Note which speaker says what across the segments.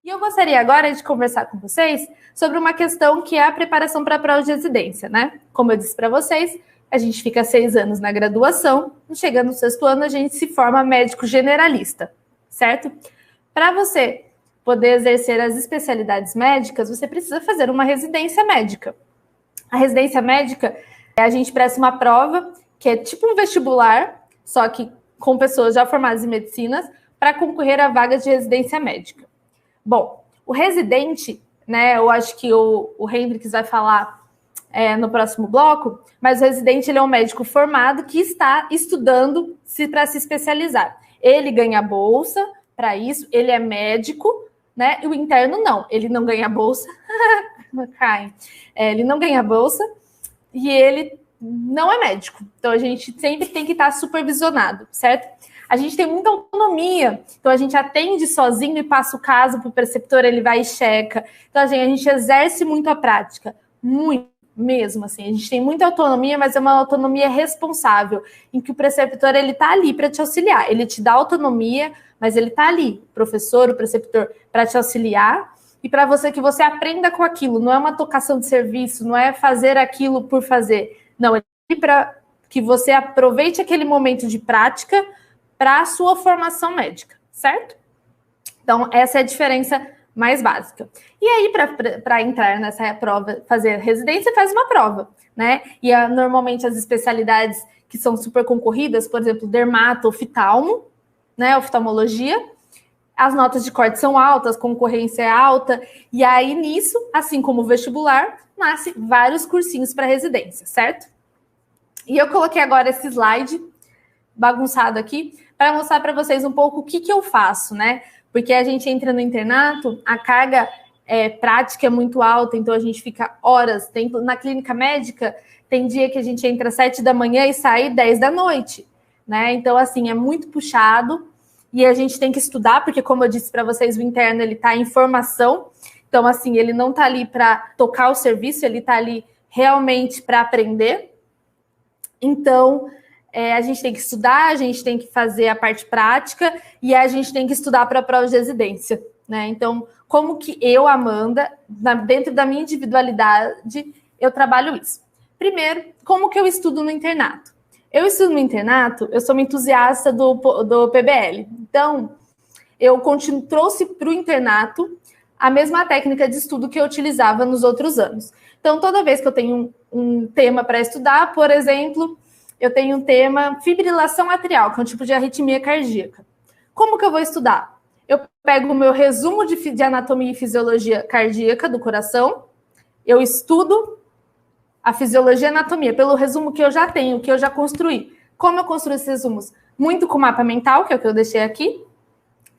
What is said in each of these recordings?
Speaker 1: E eu gostaria agora de conversar com vocês sobre uma questão que é a preparação para a prova de residência, né? Como eu disse para vocês, a gente fica 6 anos na graduação, e chegando no 6º ano a gente se forma médico generalista, certo? Para você poder exercer as especialidades médicas, você precisa fazer uma residência médica. A residência médica, a gente presta uma prova que é tipo um vestibular, só que com pessoas já formadas em medicinas, para concorrer a vagas de residência médica. Bom, o residente, né, eu acho que o Hendrix vai falar no próximo bloco, mas o residente ele é um médico formado que está estudando para se especializar. Ele ganha bolsa para isso, ele é médico, né? E o interno não, ele não ganha bolsa, ele não ganha bolsa e ele não é médico. Então a gente sempre tem que estar supervisionado, certo? A gente tem muita autonomia, então a gente atende sozinho e passa o caso para o preceptor, ele vai e checa. Então a gente exerce muito a prática, muito mesmo, assim. A gente tem muita autonomia, mas é uma autonomia responsável, em que o preceptor, ele está ali para te auxiliar. Ele te dá autonomia, mas ele está ali, o professor, o preceptor, para te auxiliar e para que você aprenda com aquilo. Não é uma tocação de serviço, não é fazer aquilo por fazer. Não, é para que você aproveite aquele momento de prática para a sua formação médica, certo? Então, essa é a diferença mais básica. E aí, para entrar nessa prova, fazer residência, faz uma prova, né? E normalmente as especialidades que são super concorridas, por exemplo, dermato, oftalmo, né? Oftalmologia, as notas de corte são altas, concorrência é alta, e aí nisso, assim como o vestibular, nasce vários cursinhos para residência, certo? E eu coloquei agora esse slide bagunçado aqui, para mostrar para vocês um pouco o que eu faço, né? Porque a gente entra no internato, a carga prática é muito alta, então a gente fica horas. Na clínica médica, tem dia que a gente entra às 7 da manhã e sai 10 da noite, né? Então, assim, é muito puxado e a gente tem que estudar, porque, como eu disse para vocês, o interno, ele está em formação. Então, assim, ele não está ali para tocar o serviço, ele está ali realmente para aprender. Então, a gente tem que estudar, a gente tem que fazer a parte prática e a gente tem que estudar para a prova de residência, né? Então, como que eu, Amanda, dentro da minha individualidade, eu trabalho isso? Primeiro, como que eu estudo no internato? Eu estudo no internato, eu sou uma entusiasta do PBL. Então, eu trouxe para o internato a mesma técnica de estudo que eu utilizava nos outros anos. Então, toda vez que eu tenho um tema para estudar, por exemplo, eu tenho um tema fibrilação atrial, que é um tipo de arritmia cardíaca. Como que eu vou estudar? Eu pego o meu resumo de anatomia e fisiologia cardíaca do coração, eu estudo a fisiologia e anatomia, pelo resumo que eu já tenho, que eu já construí. Como eu construo esses resumos? Muito com mapa mental, que é o que eu deixei aqui.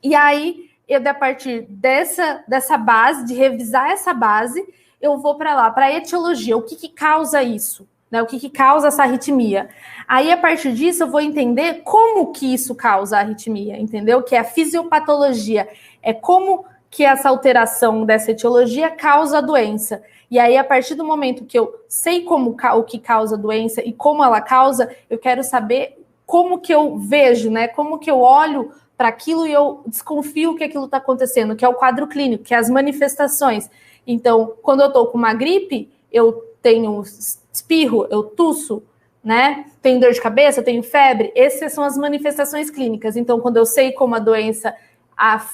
Speaker 1: E aí, a partir dessa base, de revisar essa base, eu vou para lá, para a etiologia, o que causa isso? Né, o que causa essa arritmia. Aí, a partir disso, eu vou entender como que isso causa a arritmia, entendeu? Que é a fisiopatologia, é como que essa alteração dessa etiologia causa a doença. E aí, a partir do momento que eu sei o que causa a doença e como ela causa, eu quero saber como que eu vejo, né? Como que eu olho para aquilo e eu desconfio que aquilo está acontecendo, que é o quadro clínico, que é as manifestações. Então, quando eu estou com uma gripe, eu tenho espirro, eu tuço, né? Tenho dor de cabeça, tenho febre. Essas são as manifestações clínicas. Então, quando eu sei como a doença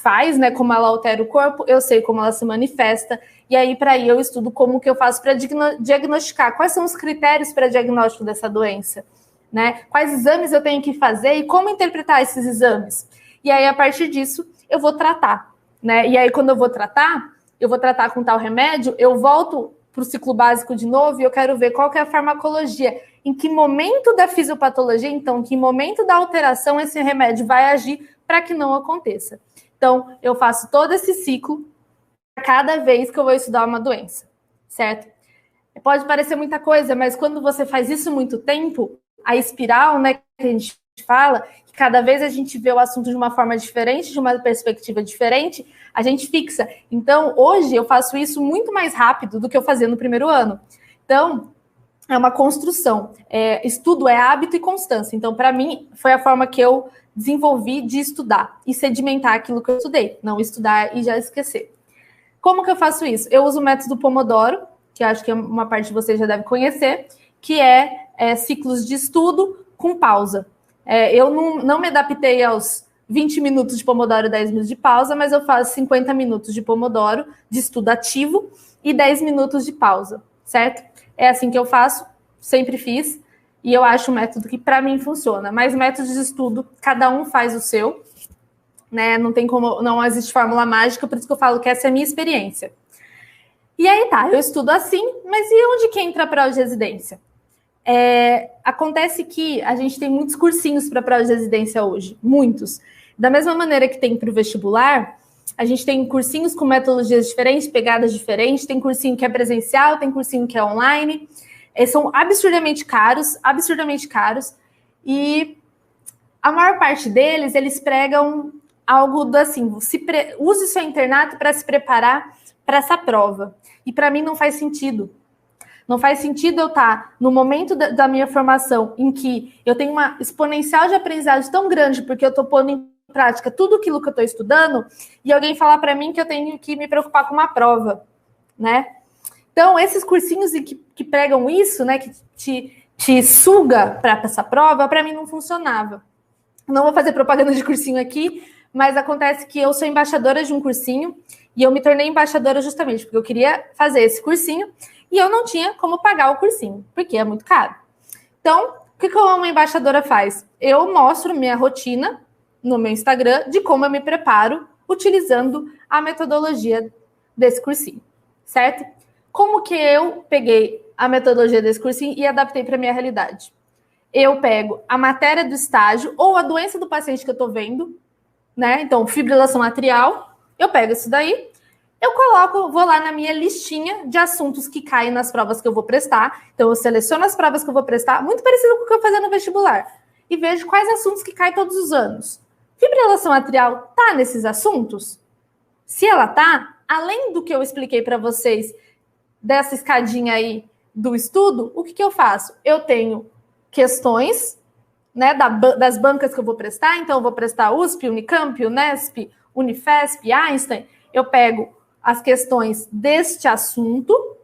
Speaker 1: faz, né? Como ela altera o corpo, eu sei como ela se manifesta. E aí, para aí, eu estudo como que eu faço para diagnosticar. Quais são os critérios para diagnóstico dessa doença, né? Quais exames eu tenho que fazer e como interpretar esses exames. E aí, a partir disso, eu vou tratar, né? E aí, quando eu vou tratar com tal remédio, eu volto para o ciclo básico de novo e eu quero ver qual que é a farmacologia, em que momento da fisiopatologia, então, em que momento da alteração esse remédio vai agir para que não aconteça. Então, eu faço todo esse ciclo cada vez que eu vou estudar uma doença, certo? Pode parecer muita coisa, mas quando você faz isso muito tempo, a espiral, né, que a gente fala, que cada vez a gente vê o assunto de uma forma diferente, de uma perspectiva diferente, a gente fixa. Então, hoje eu faço isso muito mais rápido do que eu fazia no primeiro ano. Então, é uma construção. Estudo é hábito e constância. Então, para mim, foi a forma que eu desenvolvi de estudar e sedimentar aquilo que eu estudei. Não estudar e já esquecer. Como que eu faço isso? Eu uso o método Pomodoro, que acho que uma parte de vocês já deve conhecer, que é ciclos de estudo com pausa. Eu não me adaptei aos 20 minutos de Pomodoro e 10 minutos de pausa, mas eu faço 50 minutos de Pomodoro, de estudo ativo, e 10 minutos de pausa, certo? É assim que eu faço, sempre fiz, e eu acho um método que para mim funciona. Mas métodos de estudo, cada um faz o seu, né? Não tem como, não existe fórmula mágica, por isso que eu falo que essa é a minha experiência. E aí tá, eu estudo assim, mas e onde que entra a prova de residência? Acontece que a gente tem muitos cursinhos para prova de residência hoje, muitos. Da mesma maneira que tem para o vestibular, a gente tem cursinhos com metodologias diferentes, pegadas diferentes, tem cursinho que é presencial, tem cursinho que é online, são absurdamente caros, e a maior parte deles, eles pregam algo do assim, use seu internato para se preparar para essa prova. E para mim não faz sentido. Não faz sentido eu estar no momento da minha formação em que eu tenho uma exponencial de aprendizagem tão grande porque eu estou pondo em prática tudo aquilo que eu estou estudando e alguém falar para mim que eu tenho que me preocupar com uma prova, né? Então, esses cursinhos que pregam isso, né, que te suga para essa prova, para mim não funcionava. Não vou fazer propaganda de cursinho aqui, mas acontece que eu sou embaixadora de um cursinho e eu me tornei embaixadora justamente porque eu queria fazer esse cursinho e eu não tinha como pagar o cursinho, porque é muito caro. Então, o que uma embaixadora faz? Eu mostro minha rotina no meu Instagram de como eu me preparo utilizando a metodologia desse cursinho, certo? Como que eu peguei a metodologia desse cursinho e adaptei para a minha realidade? Eu pego a matéria do estágio ou a doença do paciente que eu estou vendo, né? Então, fibrilação atrial, eu pego isso daí, vou lá na minha listinha de assuntos que caem nas provas que eu vou prestar. Então, eu seleciono as provas que eu vou prestar, muito parecido com o que eu fazia no vestibular, e vejo quais assuntos que caem todos os anos. Fibrilação atrial tá nesses assuntos? Se ela tá, além do que eu expliquei para vocês dessa escadinha aí do estudo, o que eu faço? Eu tenho questões, né, das bancas que eu vou prestar, então eu vou prestar USP, Unicamp, Unesp, Unifesp, Einstein, eu pego as questões deste assunto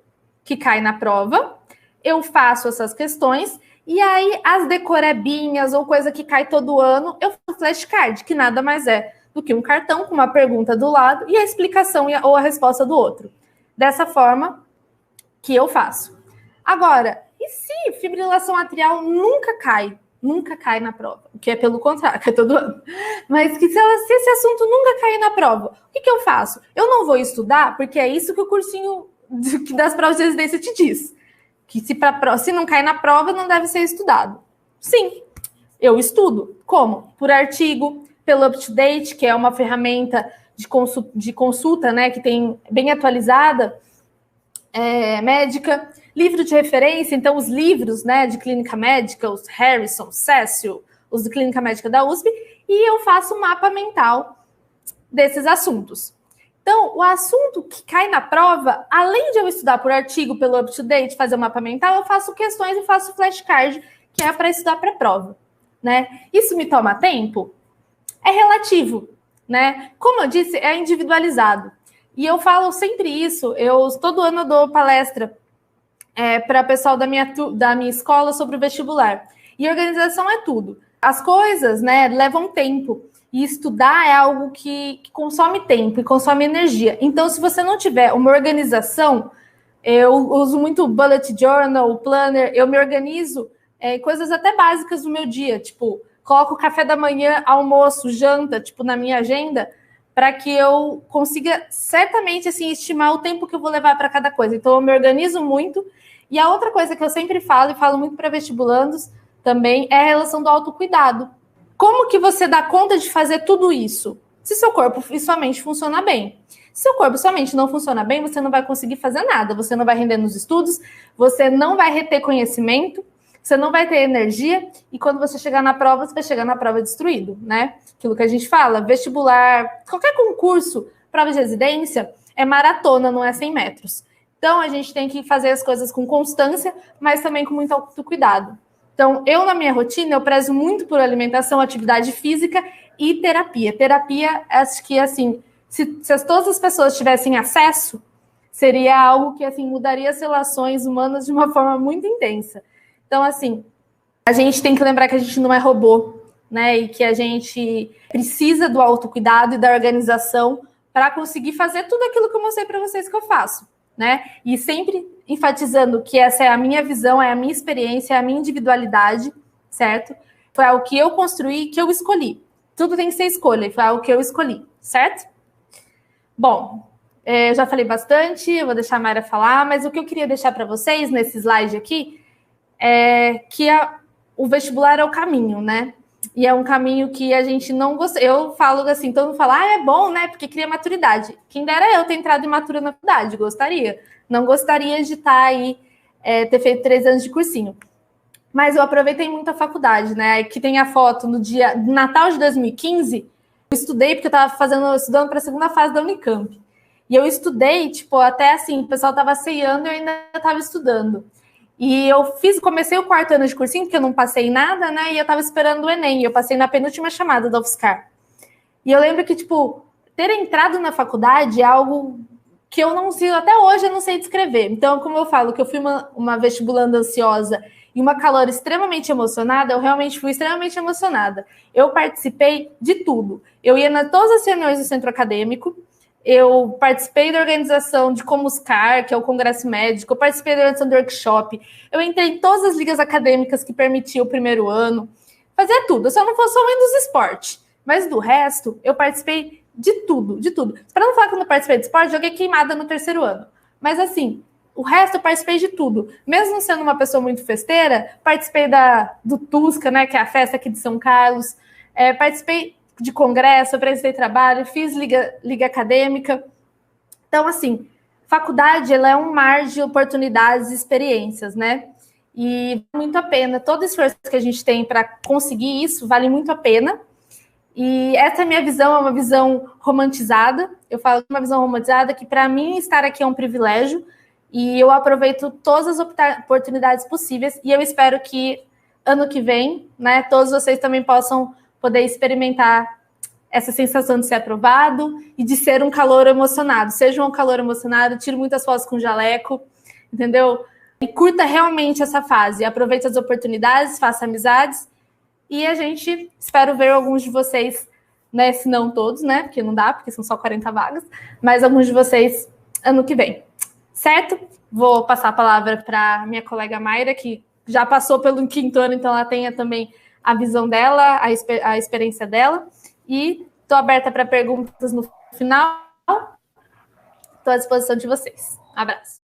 Speaker 1: que cai na prova, eu faço essas questões, e aí as decorebinhas ou coisa que cai todo ano, eu faço flashcard, que nada mais é do que um cartão com uma pergunta do lado e a explicação ou a resposta do outro. Dessa forma que eu faço. Agora, e se fibrilação atrial nunca cai na prova, o que é pelo contrário, cai todo ano. Mas se esse assunto nunca cair na prova, o que eu faço? Eu não vou estudar, porque é isso que o cursinho das provas de residência te diz. Que se não cair na prova, não deve ser estudado. Sim, eu estudo. Como? Por artigo, pelo UpToDate, que é uma ferramenta de consulta, né, que tem bem atualizada, médica, livro de referência, então os livros, né, de clínica médica, os Harrison, Cecil, os de clínica médica da USP, e eu faço um mapa mental desses assuntos. Então, o assunto que cai na prova, além de eu estudar por artigo, pelo UpToDate, fazer um mapa mental, eu faço questões e faço flashcard, que é para estudar para a prova, né? Isso me toma tempo? É relativo, né? Como eu disse, é individualizado. E eu falo sempre isso, todo ano eu dou palestra para o pessoal da minha escola sobre o vestibular. E organização é tudo. As coisas, né, levam tempo. E estudar é algo que consome tempo e consome energia. Então, se você não tiver uma organização, eu uso muito bullet journal, planner, eu me organizo coisas até básicas do meu dia, tipo, coloco café da manhã, almoço, janta, tipo, na minha agenda, para que eu consiga certamente assim estimar o tempo que eu vou levar para cada coisa. Então, eu me organizo muito. E a outra coisa que eu sempre falo, e falo muito para vestibulandos também, é a relação do autocuidado. Como que você dá conta de fazer tudo isso? Se seu corpo e sua mente funcionam bem. Se seu corpo e sua mente não funcionam bem, você não vai conseguir fazer nada. Você não vai render nos estudos, você não vai reter conhecimento, você não vai ter energia, e quando você chegar na prova, você vai chegar na prova destruído, né? Aquilo que a gente fala, vestibular, qualquer concurso, prova de residência, é maratona, não é 100 metros. Então, a gente tem que fazer as coisas com constância, mas também com muito autocuidado. Então, na minha rotina, eu prezo muito por alimentação, atividade física e terapia. Terapia, acho que, assim, Se todas as pessoas tivessem acesso, seria algo que, assim, mudaria as relações humanas de uma forma muito intensa. Então, assim, a gente tem que lembrar que a gente não é robô, né? E que a gente precisa do autocuidado e da organização para conseguir fazer tudo aquilo que eu mostrei para vocês que eu faço, né? E sempre enfatizando que essa é a minha visão, é a minha experiência, é a minha individualidade, certo? Foi algo que eu construí, que eu escolhi. Tudo tem que ser escolha, foi algo que eu escolhi, certo? Bom, eu já falei bastante, eu vou deixar a Mayra falar, mas o que eu queria deixar para vocês nesse slide aqui é que o vestibular é o caminho, né? E é um caminho que a gente não gosta. Eu falo assim, todo mundo fala, é bom, né? Porque cria maturidade. Quem dera eu ter entrado imatura na faculdade, gostaria. Não gostaria de estar aí, ter feito 3 anos de cursinho. Mas eu aproveitei muito a faculdade, né? Aqui tem a foto no dia de Natal de 2015. Eu estudei porque eu estava estudando para a segunda fase da Unicamp. E eu estudei, tipo, até assim, o pessoal estava ceando e eu ainda estava estudando. E eu comecei o 4º ano de cursinho, porque eu não passei nada, né? E eu estava esperando o Enem. E eu passei na penúltima chamada da UFSCar. E eu lembro que, tipo, ter entrado na faculdade é algo que eu não sei, até hoje eu não sei descrever. Então, como eu falo, que eu fui uma vestibulanda ansiosa e uma calor extremamente emocionada, eu realmente fui extremamente emocionada. Eu participei de tudo. Eu ia todas as reuniões do centro acadêmico, eu participei da organização de Comuscar, que é o Congresso Médico, eu participei da organização do workshop, eu entrei em todas as ligas acadêmicas que permitiam o primeiro ano, fazia tudo, eu só não fosse somente dos esportes, mas do resto, eu participei de tudo, de tudo. Para não falar que eu não participei de esporte, joguei queimada no 3º ano, mas assim, o resto eu participei de tudo. Mesmo sendo uma pessoa muito festeira, participei do Tusca, né, que é a festa aqui de São Carlos, participei de congresso, apresentei trabalho, fiz liga acadêmica. Então, assim, faculdade ela é um mar de oportunidades e experiências, né? E vale muito a pena. Todo esforço que a gente tem para conseguir isso vale muito a pena. E essa minha visão é uma visão romantizada. Eu falo uma visão romantizada que, para mim, estar aqui é um privilégio. E eu aproveito todas as oportunidades possíveis. E eu espero que ano que vem, né, todos vocês também possam poder experimentar essa sensação de ser aprovado e de ser um calor emocionado. Seja um calor emocionado, tire muitas fotos com jaleco, entendeu? E curta realmente essa fase. Aproveite as oportunidades, faça amizades. E a gente, espero ver alguns de vocês, né, se não todos, né, porque não dá, porque são só 40 vagas, mas alguns de vocês ano que vem. Certo? Vou passar a palavra para minha colega Mayra, que já passou pelo 5º ano, então ela tenha também a visão dela, a experiência dela. E estou aberta para perguntas no final. Estou à disposição de vocês. Abraço.